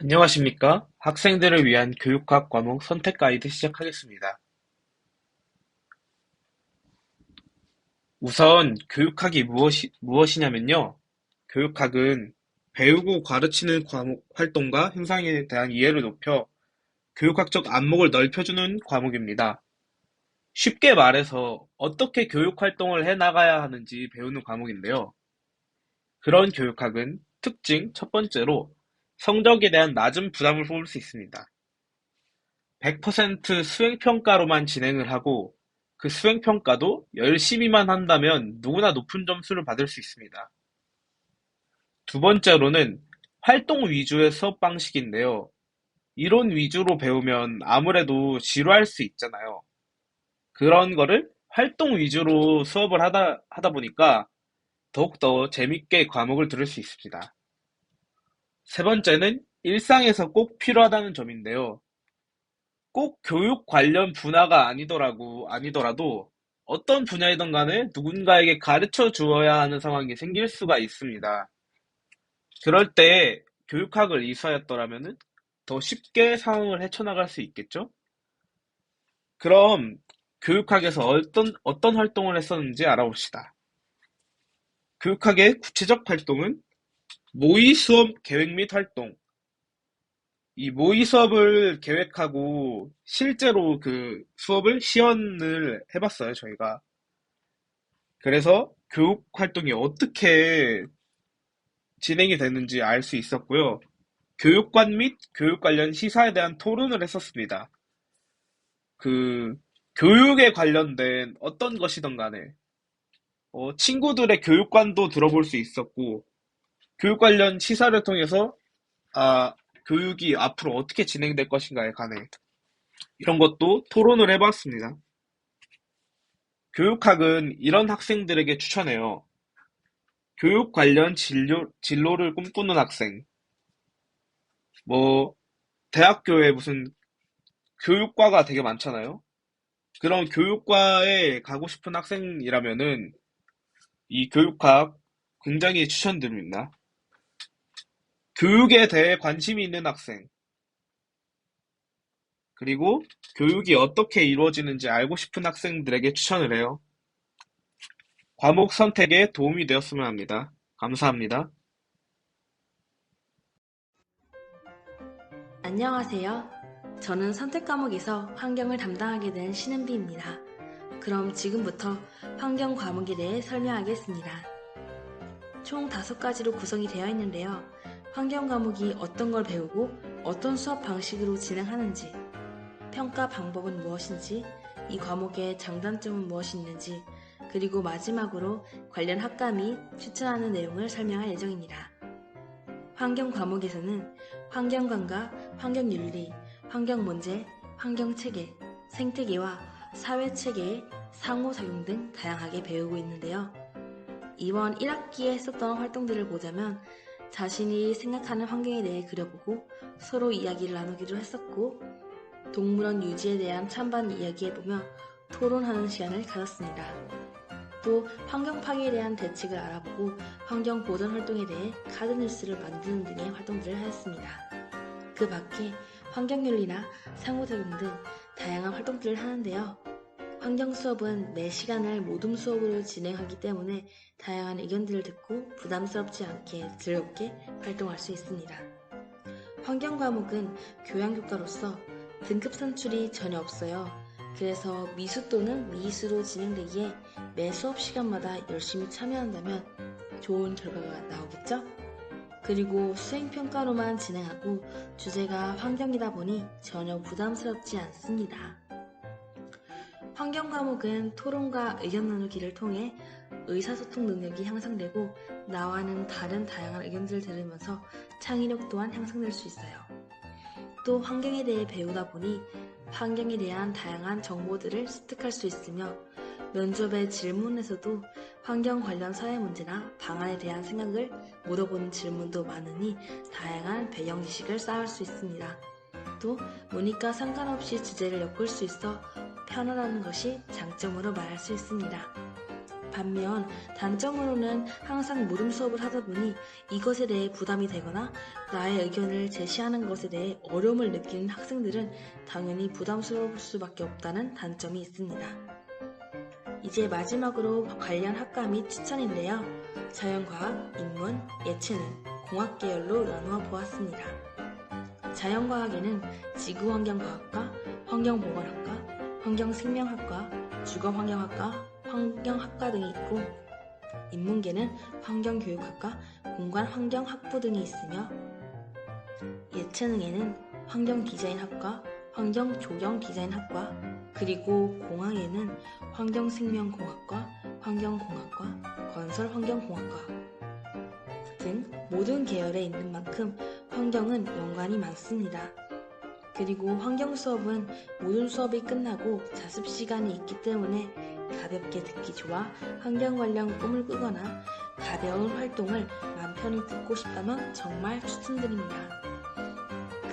안녕하십니까? 학생들을 위한 교육학 과목 선택 가이드 시작하겠습니다. 우선 교육학이 무엇이냐면요. 교육학은 배우고 가르치는 과목 활동과 현상에 대한 이해를 높여 교육학적 안목을 넓혀주는 과목입니다. 쉽게 말해서 어떻게 교육 활동을 해 나가야 하는지 배우는 과목인데요. 그런 교육학은 특징 첫 번째로 성적에 대한 낮은 부담을 뽑을 수 있습니다. 100% 수행평가로만 진행을 하고 그 수행평가도 열심히만 한다면 누구나 높은 점수를 받을 수 있습니다. 두 번째로는 활동 위주의 수업 방식인데요. 이론 위주로 배우면 아무래도 지루할 수 있잖아요. 그런 거를 활동 위주로 수업을 하다 보니까 더욱더 재밌게 과목을 들을 수 있습니다. 세 번째는 일상에서 꼭 필요하다는 점인데요. 꼭 교육 관련 분야가 아니더라도 어떤 분야이든 간에 누군가에게 가르쳐 주어야 하는 상황이 생길 수가 있습니다. 그럴 때 교육학을 이수하였더라면은 더 쉽게 상황을 헤쳐나갈 수 있겠죠? 그럼 교육학에서 어떤 활동을 했었는지 알아봅시다. 교육학의 구체적 활동은 모의 수업 계획 및 활동, 이 모의 수업을 계획하고 실제로 그 수업을 시연을 해봤어요, 저희가. 그래서 교육 활동이 어떻게 진행이 되는지 알 수 있었고요. 교육관 및 교육 관련 시사에 대한 토론을 했었습니다. 그 교육에 관련된 어떤 것이든 간에 친구들의 교육관도 들어볼 수 있었고 교육 관련 시사를 통해서 아, 교육이 앞으로 어떻게 진행될 것인가에 관해 이런 것도 토론을 해봤습니다. 교육학은 이런 학생들에게 추천해요. 교육 관련 진로를 꿈꾸는 학생, 뭐, 대학교에 무슨 교육과가 되게 많잖아요? 그런 교육과에 가고 싶은 학생이라면은 이 교육학 굉장히 추천드립니다. 교육에 대해 관심이 있는 학생, 그리고 교육이 어떻게 이루어지는지 알고 싶은 학생들에게 추천을 해요. 과목 선택에 도움이 되었으면 합니다. 감사합니다. 안녕하세요. 저는 선택 과목에서 환경을 담당하게 된 신은비입니다. 그럼 지금부터 환경 과목에 대해 설명하겠습니다. 총 5가지로 구성이 되어 있는데요. 환경 과목이 어떤 걸 배우고 어떤 수업 방식으로 진행하는지, 평가 방법은 무엇인지, 이 과목의 장단점은 무엇이 있는지, 그리고 마지막으로 관련 학과 및 추천하는 내용을 설명할 예정입니다. 환경 과목에서는 환경관과 환경윤리, 환경문제, 환경체계, 생태계와 사회체계의 상호작용 등 다양하게 배우고 있는데요. 이번 1학기에 했었던 활동들을 보자면 자신이 생각하는 환경에 대해 그려보고 서로 이야기를 나누기도 했었고, 동물원 유지에 대한 찬반 이야기해보며 토론하는 시간을 가졌습니다. 또 환경 파괴에 대한 대책을 알아보고 환경 보전 활동에 대해 카드 뉴스를 만드는 등의 활동들을 하였습니다. 그 밖에 환경윤리나 상호작용 등 다양한 활동들을 하는데요. 환경 수업은 매 시간을 모둠 수업으로 진행하기 때문에 다양한 의견들을 듣고 부담스럽지 않게 즐겁게 활동할 수 있습니다. 환경 과목은 교양교과로서 등급 산출이 전혀 없어요. 그래서 미수 또는 미수로 진행되기에 매 수업 시간마다 열심히 참여한다면 좋은 결과가 나오겠죠? 그리고 수행평가로만 진행하고 주제가 환경이다 보니 전혀 부담스럽지 않습니다. 환경 과목은 토론과 의견 나누기를 통해 의사소통 능력이 향상되고 나와는 다른 다양한 의견들을 들으면서 창의력 또한 향상될 수 있어요. 또 환경에 대해 배우다 보니 환경에 대한 다양한 정보들을 습득할 수 있으며 면접의 질문에서도 환경 관련 사회 문제나 방안에 대한 생각을 물어보는 질문도 많으니 다양한 배경 지식을 쌓을 수 있습니다. 또 문이과 상관없이 주제를 엮을 수 있어 편안한 것이 장점으로 말할 수 있습니다. 반면 단점으로는 항상 물음 수업을 하다 보니 이것에 대해 부담이 되거나 나의 의견을 제시하는 것에 대해 어려움을 느끼는 학생들은 당연히 부담스러울 수밖에 없다는 단점이 있습니다. 이제 마지막으로 관련 학과 및 추천인데요. 자연과학, 인문, 예체능, 공학 계열로 나누어 보았습니다. 자연과학에는 지구환경과학과, 환경보건학과, 환경생명학과, 주거환경학과, 환경학과 등이 있고 인문계는 환경교육학과, 공간환경학부 등이 있으며 예체능에는 환경디자인학과, 환경조경디자인학과, 그리고 공학에는 환경생명공학과, 환경공학과, 건설환경공학과 등 모든 계열에 있는 만큼 환경은 연관이 많습니다. 그리고 환경 수업은 모든 수업이 끝나고 자습 시간이 있기 때문에 가볍게 듣기 좋아 환경 관련 꿈을 꾸거나 가벼운 활동을 맘 편히 듣고 싶다면 정말 추천드립니다.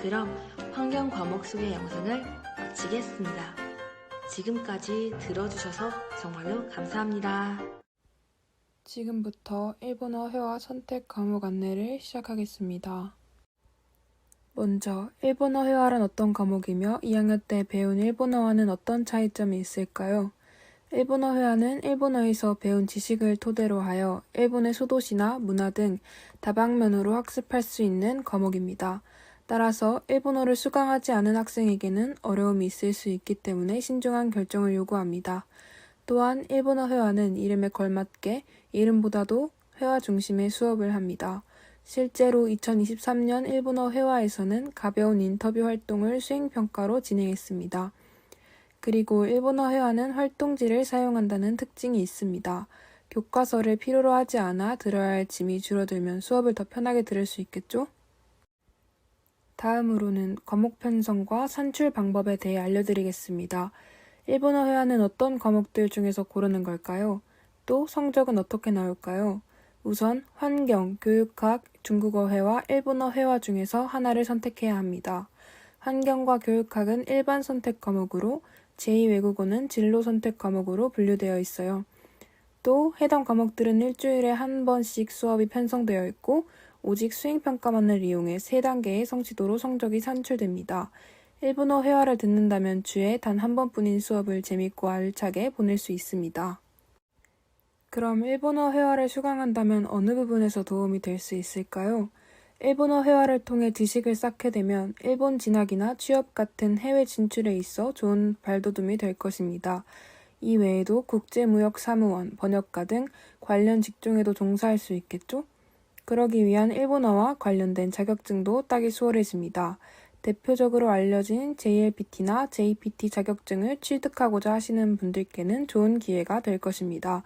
그럼 환경 과목 소개 영상을 마치겠습니다. 지금까지 들어주셔서 정말로 감사합니다. 지금부터 일본어 회화 선택 과목 안내를 시작하겠습니다. 먼저 일본어 회화란 어떤 과목이며 2학년 때 배운 일본어와는 어떤 차이점이 있을까요? 일본어 회화는 일본어에서 배운 지식을 토대로 하여 일본의 소도시나 문화 등 다방면으로 학습할 수 있는 과목입니다. 따라서 일본어를 수강하지 않은 학생에게는 어려움이 있을 수 있기 때문에 신중한 결정을 요구합니다. 또한 일본어 회화는 이름에 걸맞게 이름보다도 회화 중심의 수업을 합니다. 실제로 2023년 일본어 회화에서는 가벼운 인터뷰 활동을 수행평가로 진행했습니다. 그리고 일본어 회화는 활동지를 사용한다는 특징이 있습니다. 교과서를 필요로 하지 않아 들어야 할 짐이 줄어들면 수업을 더 편하게 들을 수 있겠죠? 다음으로는 과목 편성과 산출 방법에 대해 알려드리겠습니다. 일본어 회화는 어떤 과목들 중에서 고르는 걸까요? 또 성적은 어떻게 나올까요? 우선 환경, 교육학, 중국어 회화, 일본어 회화 중에서 하나를 선택해야 합니다. 환경과 교육학은 일반 선택 과목으로 제2외국어는 진로 선택 과목으로 분류되어 있어요. 또 해당 과목들은 일주일에 한 번씩 수업이 편성되어 있고 오직 수행평가만을 이용해 3단계의 성취도로 성적이 산출됩니다. 일본어 회화를 듣는다면 주에 단 한 번뿐인 수업을 재밌고 알차게 보낼 수 있습니다. 그럼 일본어 회화를 수강한다면 어느 부분에서 도움이 될 수 있을까요? 일본어 회화를 통해 지식을 쌓게 되면 일본 진학이나 취업 같은 해외 진출에 있어 좋은 발돋움이 될 것입니다. 이 외에도 국제무역사무원, 번역가 등 관련 직종에도 종사할 수 있겠죠? 그러기 위한 일본어와 관련된 자격증도 따기 수월해집니다. 대표적으로 알려진 JLPT나 JPT 자격증을 취득하고자 하시는 분들께는 좋은 기회가 될 것입니다.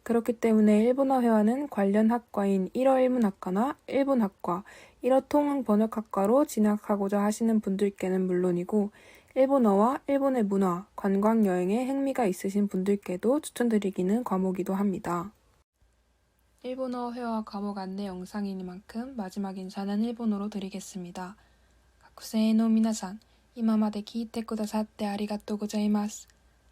그렇기 때문에 일본어 회화는 관련 학과인 1어 일문학과나 일본학과, 1어 통번역학과로 진학하고자 하시는 분들께는 물론이고 일본어와 일본의 문화, 관광 여행에 흥미가 있으신 분들께도 추천드리기는 과목이기도 합니다. 일본어 회화 과목 안내 영상이니만큼 마지막 인사는 일본어로 드리겠습니다. 学生の皆さん、今まで聞いてくださってありがとうございます。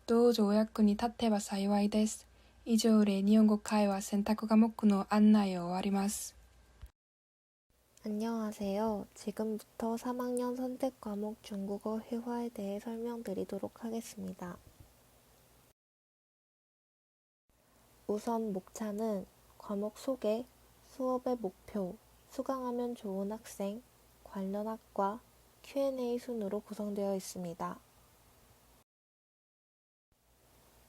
どうぞお役に立てば幸いです。以上で日本語会話選択科目の案内を終わります。 안녕하세요. 지금부터 3학년 선택 과목 중국어 회화에 대해 설명드리도록 하겠습니다. 우선 목차는 과목 소개, 수업의 목표, 수강하면 좋은 학생, 관련 학과, Q&A 순으로 구성되어 있습니다.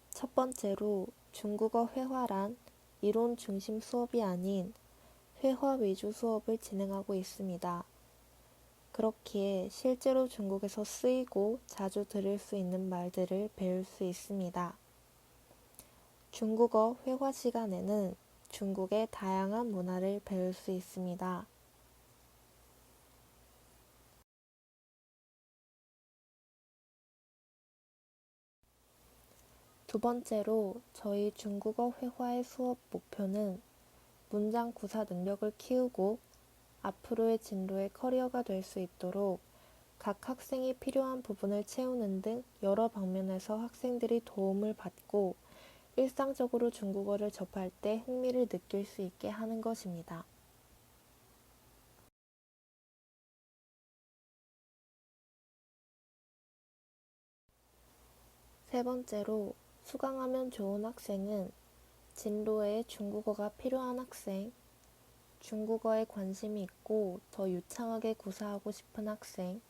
첫 번째로 중국어 회화란 이론 중심 수업이 아닌 회화 위주 수업을 진행하고 있습니다. 그렇기에 실제로 중국에서 쓰이고 자주 들을 수 있는 말들을 배울 수 있습니다. 중국어 회화 시간에는 중국의 다양한 문화를 배울 수 있습니다. 두 번째로 저희 중국어 회화의 수업 목표는 문장 구사 능력을 키우고 앞으로의 진로의 커리어가 될 수 있도록 각 학생이 필요한 부분을 채우는 등 여러 방면에서 학생들이 도움을 받고 일상적으로 중국어를 접할 때 흥미를 느낄 수 있게 하는 것입니다. 세 번째로 수강하면 좋은 학생은 진로에 중국어가 필요한 학생, 중국어에 관심이 있고 더 유창하게 구사하고 싶은 학생,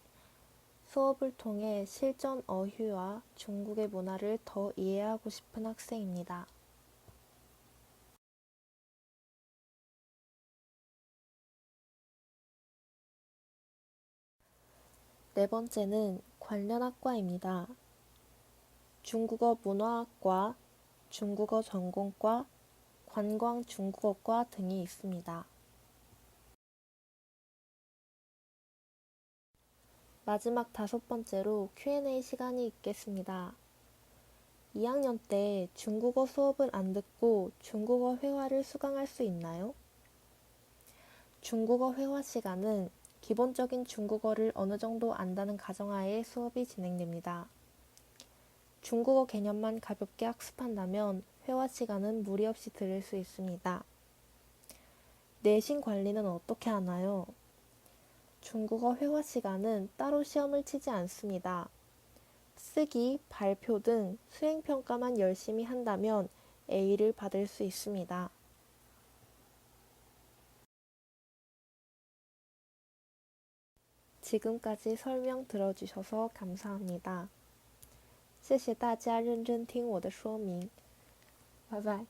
수업을 통해 실전 어휘와 중국의 문화를 더 이해하고 싶은 학생입니다. 네 번째는 관련 학과입니다. 중국어 문화학과, 중국어 전공과, 관광 중국어과 등이 있습니다. 마지막 다섯 번째로 Q&A 시간이 있겠습니다. 2학년 때 중국어 수업을 안 듣고 중국어 회화를 수강할 수 있나요? 중국어 회화 시간은 기본적인 중국어를 어느 정도 안다는 가정하에 수업이 진행됩니다. 중국어 개념만 가볍게 학습한다면 회화 시간은 무리 없이 들을 수 있습니다. 내신 관리는 어떻게 하나요? 중국어 회화 시간은 따로 시험을 치지 않습니다. 쓰기, 발표 등 수행평가만 열심히 한다면 A를 받을 수 있습니다. 지금까지 설명 들어주셔서 감사합니다. 谢谢大家认真听我的说明。拜拜。